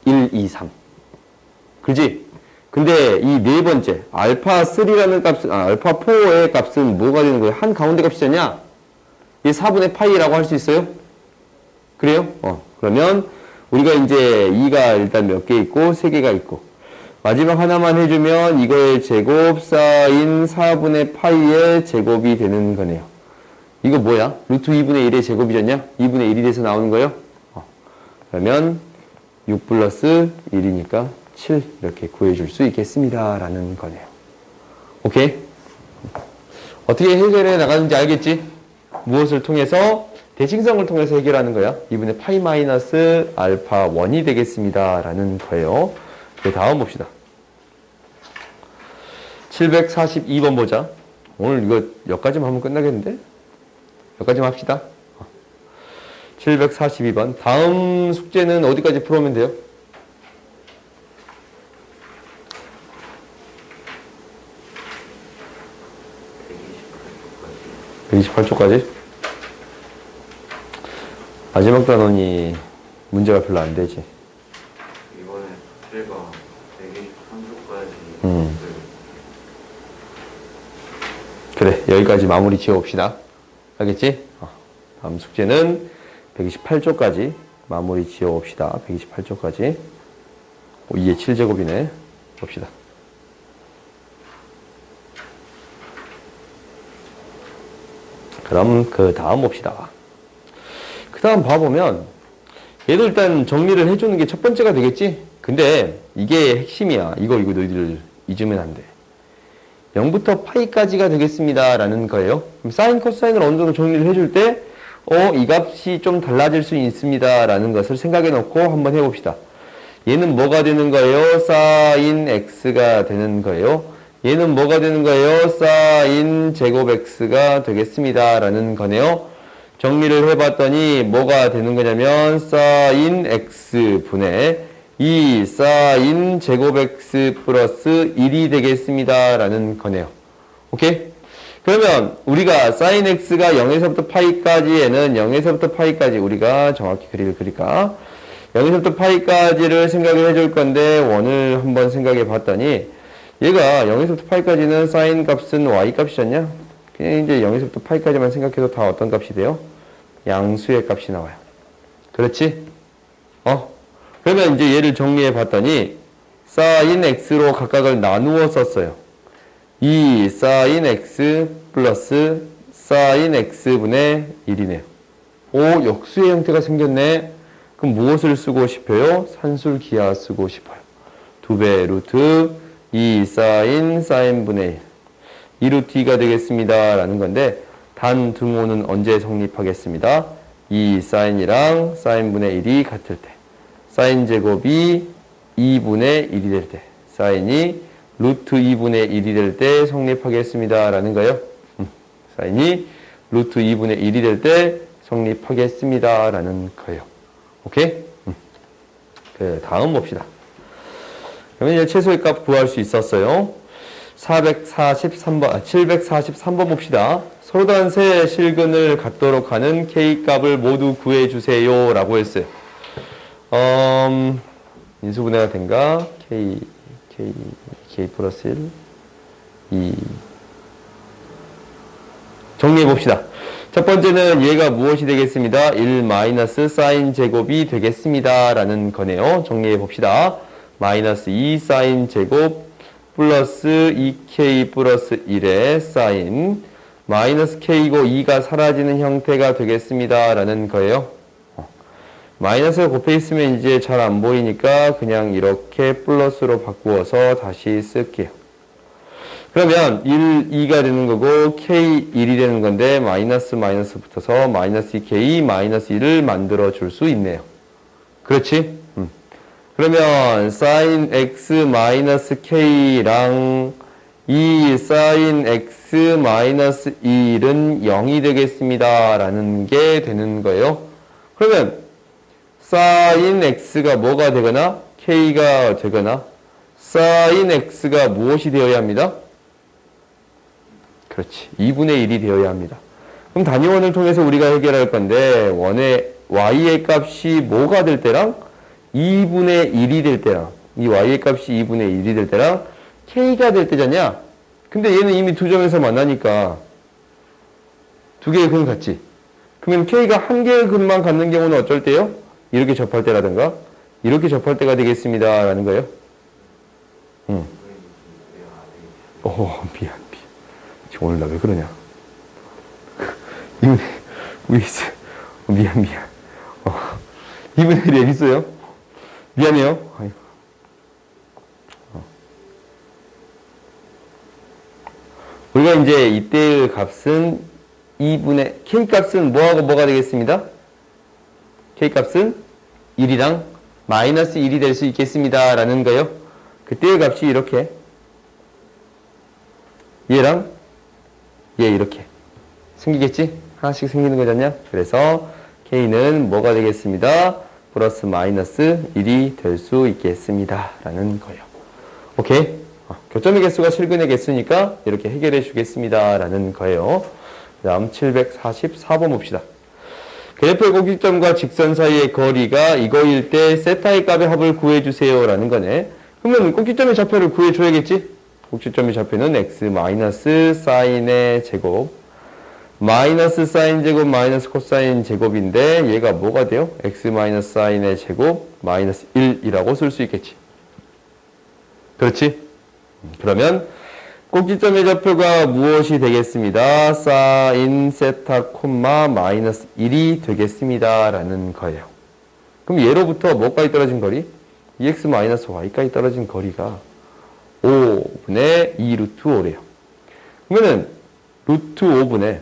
1, 2, 3. 그지? 근데 이 네 번째, 알파 3라는 값은, 알파 4의 값은 뭐가 되는 거예요? 한 가운데 값이잖냐? 얘 4분의 파이라고 할 수 있어요? 그래요? 그러면 우리가 이제 2가 일단 몇 개 있고 3개가 있고 마지막 하나만 해주면 이거의 제곱 사인 4분의 파이의 제곱이 되는 거네요. 이거 뭐야? 루트 2분의 1의 제곱이잖냐? 2분의 1이 돼서 나오는 거예요? 그러면 6 플러스 1이니까 7 이렇게 구해줄 수 있겠습니다. 라는 거네요. 오케이? 어떻게 해결해 나가는지 알겠지? 무엇을 통해서? 대칭성을 통해서 해결하는 거야. 2분의 파이 마이너스 알파 1이 되겠습니다. 라는 거예요. 그 다음 봅시다. 742번 보자. 오늘 이거 여기까지만 하면 끝나겠는데? 여기까지만 합시다. 742번. 다음 숙제는 어디까지 풀어오면 돼요? 128초까지? 마지막 단원이 문제가 별로 안 되지.
이번에 숙제가 123초까지.
그래, 여기까지 마무리 지어봅시다. 알겠지? 다음 숙제는 128조까지 마무리 지어봅시다. 128조까지. 2의 7제곱이네. 봅시다. 그럼 그 다음 봅시다. 그 다음 봐보면 얘도 일단 정리를 해주는 게 첫 번째가 되겠지? 근데 이게 핵심이야. 이거 너희들 잊으면 안 돼. 0부터 파이까지가 되겠습니다. 라는 거예요. 그럼 사인, 코사인을 어느 정도 정리를 해줄 때, 이 값이 좀 달라질 수 있습니다. 라는 것을 생각해 놓고 한번 해봅시다. 얘는 뭐가 되는 거예요? 사인 x가 되는 거예요. 얘는 뭐가 되는 거예요? 사인 제곱 x가 되겠습니다. 라는 거네요. 정리를 해봤더니 뭐가 되는 거냐면 사인 x분의 2 사인 제곱 x 플러스 1이 되겠습니다. 라는 거네요. 오케이? 그러면 우리가 사인 x가 0에서부터 파이까지에는 0에서부터 파이까지 우리가 정확히 그리를 그릴까? 0에서부터 파이까지를 생각을 해줄 건데 원을 한번 생각해 봤더니 얘가 0에서부터 파이까지는 사인 값은 y 값이잖냐? 그냥 이제 0에서부터 파이까지만 생각해도 다 어떤 값이 돼요? 양수의 값이 나와요. 그렇지? 그러면 이제 얘를 정리해 봤더니 사인 x로 각각을 나누어 썼어요. 2 사인 x 플러스 사인 x분의 1이네요. 오, 역수의 형태가 생겼네. 그럼 무엇을 쓰고 싶어요? 산술기하 쓰고 싶어요. 2배 루트 2 사인분의 1. 2루트 2가 되겠습니다. 라는 건데 단 등호는 언제 성립하겠습니다? 2 사인이랑 사인분의 1이 같을 때. 사인 제곱이 2분의 1이 될 때. 사인이 루트 2분의 1이 될 때 성립하겠습니다. 라는 거예요. 사인이 루트 2분의 1이 될 때 성립하겠습니다. 라는 거예요. 오케이? 다음 봅시다. 그러면 이제 최소의 값 구할 수 있었어요. 743번 봅시다. 서로 다른 세 실근을 갖도록 하는 K 값을 모두 구해주세요. 라고 했어요. 인수분해가 된가? K 플러스 1, 2. 정리해봅시다. 첫 번째는 얘가 무엇이 되겠습니다? 1 마이너스 사인 제곱이 되겠습니다. 라는 거네요. 정리해봅시다. 마이너스 2 사인 제곱 플러스 2k 플러스 1의 사인 마이너스 k이고 2가 사라지는 형태가 되겠습니다. 라는 거예요. 마이너스가 곱해 있으면 이제 잘 안 보이니까 그냥 이렇게 플러스로 바꾸어서 다시 쓸게요. 그러면 1, 2가 되는 거고 k 1이 되는 건데 마이너스 붙어서 마이너스 2k 마이너스 1을 만들어 줄 수 있네요. 그렇지? 그러면 sin x 마이너스 k랑 2 sin x 마이너스 1은 0이 되겠습니다. 라는 게 되는 거예요. 그러면 sin x가 뭐가 되거나 k가 되거나 sin x가 무엇이 되어야 합니다? 그렇지. 2분의 1이 되어야 합니다. 그럼 단위원을 통해서 우리가 해결할 건데 원의 y의 값이 뭐가 될 때랑 2분의 1이 될 때랑 이 y의 값이 2분의 1이 될 때랑 k가 될 때잖냐? 근데 얘는 이미 두 점에서 만나니까 두 개의 근 같지? 그러면 k가 한 개의 근만 갖는 경우는 어쩔 때요? 이렇게 접할 때라든가 이렇게 접할 때가 되겠습니다. 라는 거예요. 미안. 오늘 나 왜 그러냐? 미안. 2분의 1이 여기 있어요? 미안해요. 아이고. 우리가 이제 이때의 값은 2분의 K값은 뭐하고 뭐가 되겠습니다? K값은 1이랑 마이너스 1이 될 수 있겠습니다. 라는 거예요. 그때의 값이 이렇게 얘랑 얘 이렇게 생기겠지? 하나씩 생기는 거잖냐? 그래서 K는 뭐가 되겠습니다? 플러스 마이너스 1이 될 수 있겠습니다. 라는 거예요. 오케이? 교점의 개수가 실근의 개수니까 이렇게 해결해 주겠습니다. 라는 거예요. 그 다음 744번 봅시다. 그래프의 꼭지점과 직선 사이의 거리가 이거일 때 세타의 값의 합을 구해주세요. 라는 거네. 그러면 꼭지점의 좌표를 구해줘야겠지? 꼭지점의 좌표는 x 마이너스 사인의 제곱 마이너스 사인 제곱 마이너스 코사인 제곱인데 얘가 뭐가 돼요? x 마이너스 사인의 제곱 마이너스 1이라고 쓸 수 있겠지. 그렇지? 그러면 꼭지점의 좌표가 무엇이 되겠습니다? 사인 세타 콤마 마이너스 1이 되겠습니다. 라는 거예요. 그럼 얘로부터 뭐까지 떨어진 거리? 2x 마이너스 y까지 떨어진 거리가 5분의 2 루트 5래요. 그러면은 루트 5분의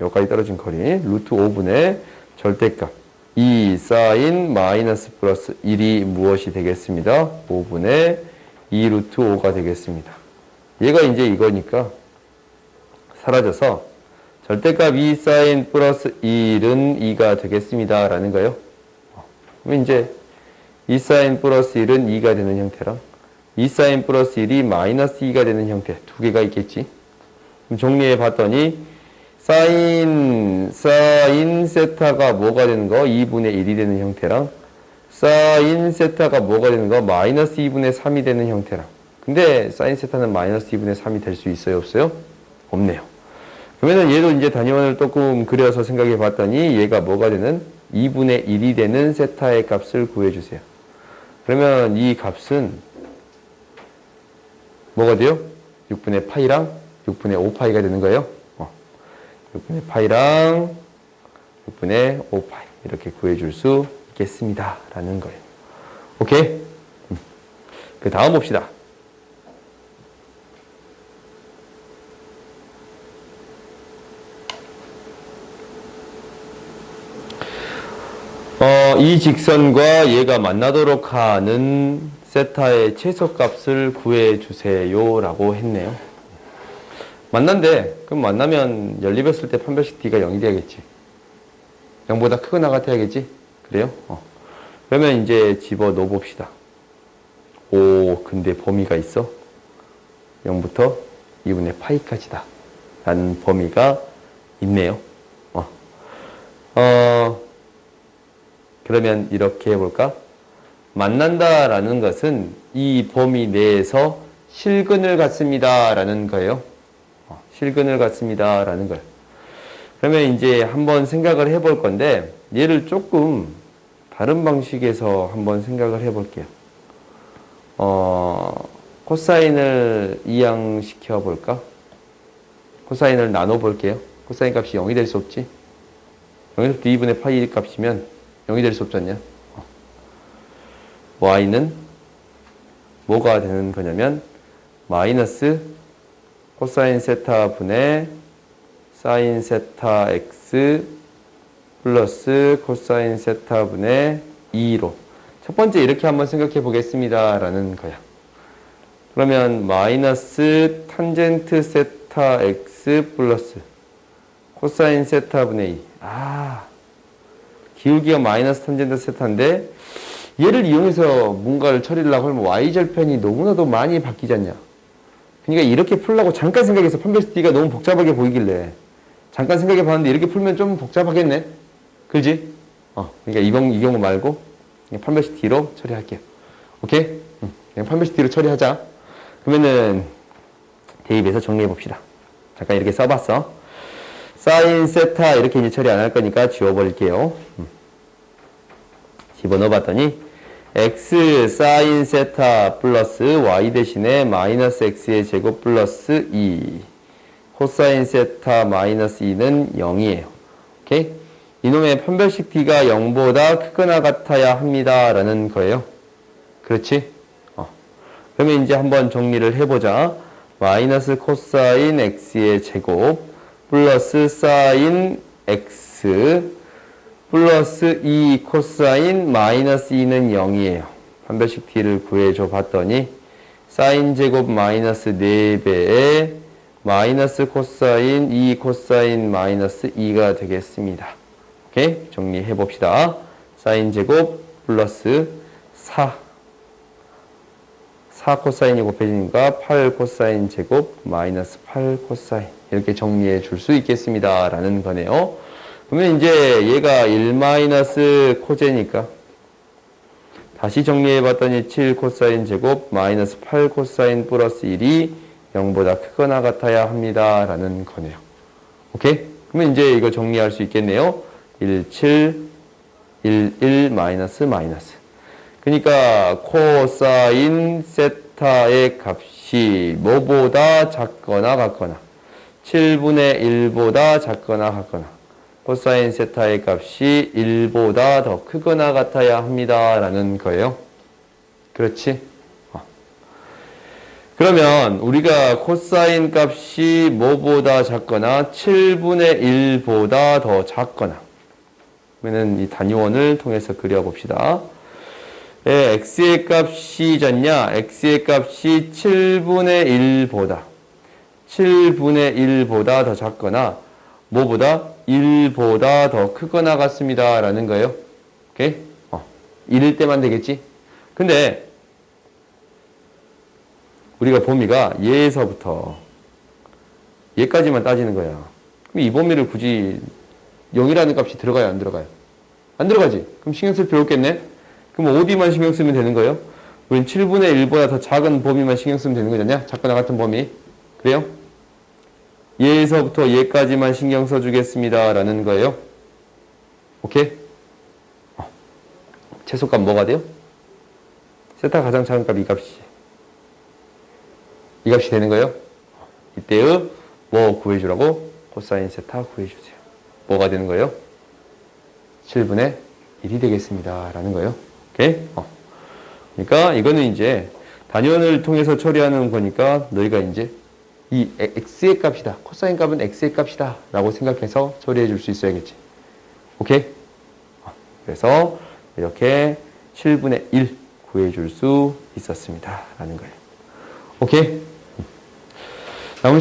여기까지 떨어진 거리 루트 5분의 절대값 2 사인 마이너스 플러스 1이 무엇이 되겠습니다? 5분의 2 루트 5가 되겠습니다. 얘가 이제 이거니까 사라져서 절대값 2 사인 플러스 1은 2가 되겠습니다. 라는 거예요. 그럼 이제 2 사인 플러스 1은 2가 되는 형태랑 2 사인 플러스 1이 마이너스 2가 되는 형태 두 개가 있겠지. 그럼 정리해 봤더니 사인 세타가 뭐가 되는 거? 2분의 1이 되는 형태랑 사인 세타가 뭐가 되는 거? 마이너스 2분의 3이 되는 형태랑. 근데 사인 세타는 마이너스 2분의 3이 될 수 있어요? 없어요? 없네요. 그러면은 얘도 이제 단위원을 조금 그려서 생각해 봤더니 얘가 뭐가 되는? 2분의 1이 되는 세타의 값을 구해주세요. 그러면 이 값은 뭐가 돼요? 6분의 파이랑 6분의 5파이가 되는 거예요. 6분의 파이랑 6분의 5파이 이렇게 구해줄 수 있겠습니다. 라는 거예요. 오케이? 그 다음 봅시다. 이 직선과 얘가 만나도록 하는 세타의 최소값을 구해주세요. 라고 했네요. 만난대. 그럼 만나면 연립했을 때 판별식 D가 0이 돼야겠지. 0보다 크거나 같아야겠지? 그래요? 그러면 이제 집어 넣어 봅시다. 오, 근데 범위가 있어? 0부터 2분의 파이까지다. 라는 범위가 있네요. 그러면 이렇게 해볼까? 만난다라는 것은 이 범위 내에서 실근을 갖습니다. 라는 거예요. 실근을 갖습니다. 라는 거예요. 그러면 이제 한번 생각을 해볼 건데, 얘를 조금 다른 방식에서 한번 생각을 해볼게요. 코사인을 이항시켜 볼까? 코사인을 나눠 볼게요. 코사인 값이 0이 될 수 없지? 0에서부터 2분의 파이 값이면 0이 될 수 없지 않냐? y는 뭐가 되는 거냐면 마이너스 코사인 세타 분의 사인 세타 x 플러스 코사인 세타 분의 2로 첫 번째 이렇게 한번 생각해 보겠습니다. 라는 거야. 그러면 마이너스 탄젠트 세타 x 플러스 코사인 세타 분의 2. 기울기가 마이너스 탄젠트 세타인데 얘를 이용해서 뭔가를 처리를 하고 하면 y절편이 너무나도 많이 바뀌지 않냐. 그러니까 이렇게 풀려고 잠깐 생각해서 판별식 D가 너무 복잡하게 보이길래 잠깐 생각해 봤는데 이렇게 풀면 좀 복잡하겠네. 그지? 그러니까 이 경우 말고 그냥 판별식 D로 처리할게요. 오케이? 그냥 판별식 D로 처리하자. 그러면은 대입해서 정리해 봅시다. 잠깐 이렇게 써봤어. 사인 세타 이렇게 이제 처리 안 할 거니까 지워버릴게요. 집어넣어 봤더니 x 사인 세타 플러스 y 대신에 마이너스 x의 제곱 플러스 2 코사인 세타 마이너스 2는 0이에요. 오케이? 이놈의 판별식 D가 0보다 크거나 같아야 합니다. 라는 거예요. 그렇지? 그러면 이제 한번 정리를 해보자. 마이너스 코사인 x의 제곱 플러스 사인 x 플러스 2 코사인 마이너스 2는 0이에요. 판별식 t를 구해줘 봤더니 사인 제곱 마이너스 4배에 마이너스 코사인 2 코사인 마이너스 2가 되겠습니다. 오케이? 정리해 봅시다. 사인 제곱 플러스 4 코사인이 곱해지니까 8 코사인 제곱 마이너스 8 코사인 이렇게 정리해 줄 수 있겠습니다. 라는 거네요. 그러면 이제 얘가 1 마이너스 코제니까 다시 정리해 봤더니 7 코사인 제곱 마이너스 8 코사인 플러스 1이 0보다 크거나 같아야 합니다. 라는 거네요. 오케이? 그러면 이제 이거 정리할 수 있겠네요. 1, 7, 1, 1 마이너스 마이너스. 그러니까 코사인 세타의 값이 뭐보다 작거나 같거나 7분의 1보다 작거나 같거나 코사인 세타의 값이 1보다 더 크거나 같아야 합니다. 라는 거예요. 그렇지? 그러면 우리가 코사인 값이 뭐보다 작거나 7분의 1보다 더 작거나 그러면 이 단위원을 통해서 그려봅시다. x의 값이 졌냐? x의 값이 7분의 1보다 더 작거나 뭐보다 1보다 더 크거나 같습니다. 라는 거예요. 오케이? 1일 때만 되겠지? 근데 우리가 범위가 얘에서부터 얘까지만 따지는 거야. 그럼 이 범위를 굳이 0이라는 값이 들어가요? 안 들어가요? 안 들어가지? 그럼 신경 쓸 필요 없겠네? 그럼 어디만 신경 쓰면 되는 거예요? 우린 7분의 1보다 더 작은 범위만 신경 쓰면 되는 거잖냐? 작거나 같은 범위. 그래요? 얘에서부터 얘까지만 신경 써주겠습니다. 라는 거예요. 오케이? 최소값 뭐가 돼요? 세타 가장 작은 값 이 값이지. 이 값이 되는 거예요. 이때의 뭐 구해주라고? 코사인 세타 구해주세요. 뭐가 되는 거예요? 7분의 1이 되겠습니다. 라는 거예요. 오케이? 그러니까 이거는 이제 단위원을 통해서 처리하는 거니까 너희가 이제 이 x의 값이다. 코사인 값은 x의 값이다. 라고 생각해서 처리해 줄 수 있어야겠지. 오케이? 그래서 이렇게 7분의 1 구해 줄 수 있었습니다. 라는 거예요. 오케이?